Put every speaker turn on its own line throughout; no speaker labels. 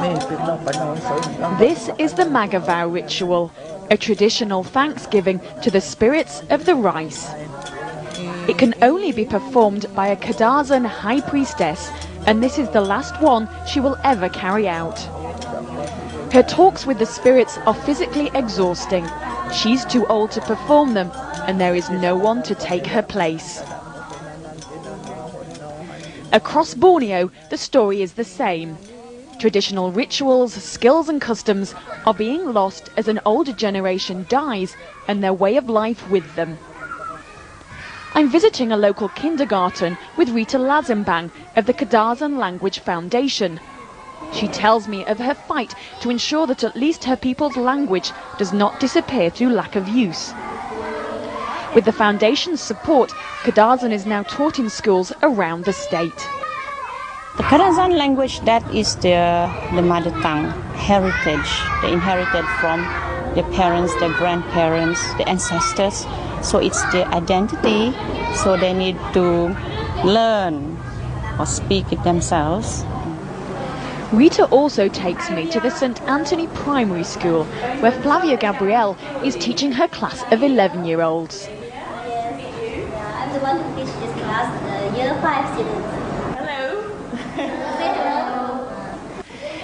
This is the Magavao ritual, a traditional thanksgiving to the spirits of the rice. It can only be performed by a Kadazan high priestess, and this is the last one she will ever carry out. Her talks with the spirits are physically exhausting. She's too old to perform them, and there is no one to take her place. Across Borneo, the story is the same. Traditional rituals, skills and customs are being lost as an older generation dies and their way of life with them. I'm visiting a local kindergarten with Rita Lazimbang of the Kadazan Language Foundation. She tells me of her fight to ensure that at least her people's language does not disappear through lack of use. With the foundation's support, Kadazan is now taught in schools around the state.
The Kadazan language, that is the mother tongue heritage. They inherited from their parents, their grandparents, the ancestors. So it's their identity, so they need to learn or speak it themselves.
Rita also takes me to the St. Anthony Primary School, where Flavia Gabrielle is teaching her class of 11-year-olds.
I'm the one who teaches this class, the year 5 students. Hello.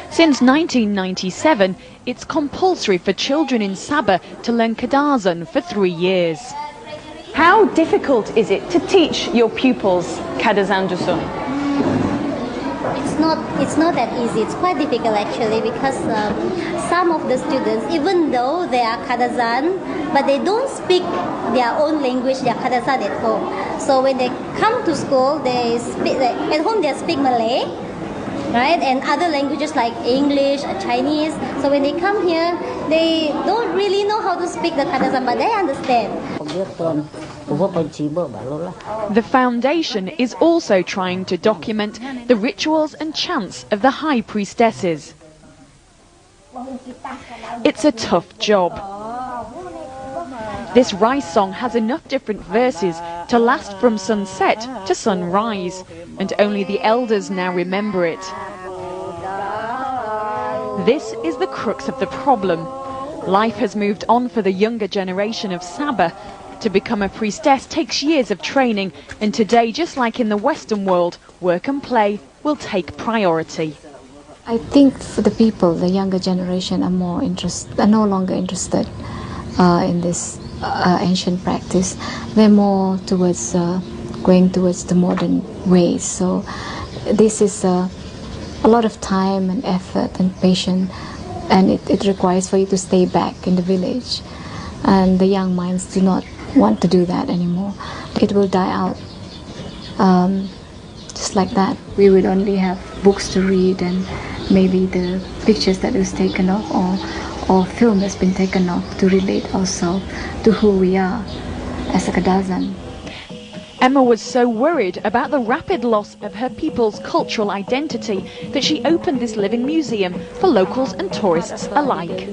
Since 1997, it's compulsory for children in Sabah to learn Kadazan for 3 years. How difficult is it to teach your pupils Kadazan Dusun?
It's not that easy. It's quite difficult actually, because some of the students, even though they are Kadazan, but they don't speak their own language, their Kadazan at home. So when they come to school, they speak, at home they speak Malay, right, and other languages like English or Chinese. So when they come here, they don't really know how to speak the Kadazan, but they understand.
The foundation is also trying to document the rituals and chants of the high priestesses. It's a tough job. This rice song has enough different verses to last from sunset to sunrise, and only the elders now remember it. This is the crux of the problem. Life has moved on for the younger generation of Sabah. To become a priestess takes years of training, and today, just like in the Western world, work and play will take priority.
I think for the people, the younger generation are no longer interested in this ancient practice. They're more towards going towards the modern ways. So this is a lot of time and effort and patience, and it requires for you to stay back in the village. And the young minds do not want to do that anymore. It will die out just like that. We would only have books to read and maybe the pictures that was taken off or film that's been taken off to relate ourselves to who we are as a Kadazan.
Emma was so worried about the rapid loss of her people's cultural identity that she opened this living museum for locals and tourists alike.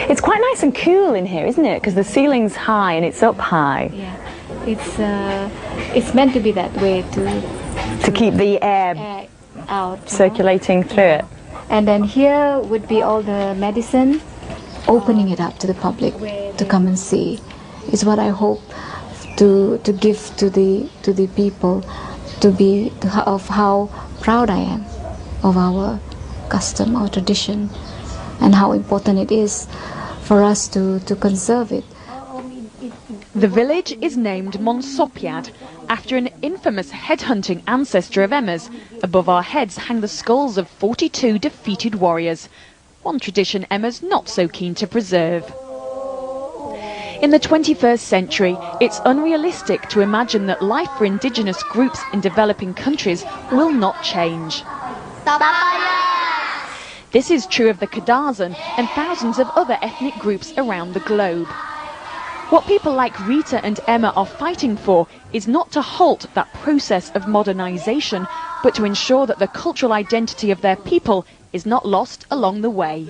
It's quite nice and cool in here, isn't it? Because the ceiling's high and it's up high.
Yeah, it's meant to be that way
to keep the air
out,
circulating through it.
And then here would be all the medicine, opening it up to the public to come and see. Is what I hope to give to the people, of how proud I am of our custom, our tradition, and how important it is for us to conserve it.
The village is named Monsopiad after an infamous headhunting ancestor of Emma's. Above our heads hang the skulls of 42 defeated warriors, one tradition Emma's not so keen to preserve. In the 21st century, it's unrealistic to imagine that life for indigenous groups in developing countries will not change. This is true of the Kadazan and thousands of other ethnic groups around the globe. What people like Rita and Emma are fighting for is not to halt that process of modernization, but to ensure that the cultural identity of their people is not lost along the way.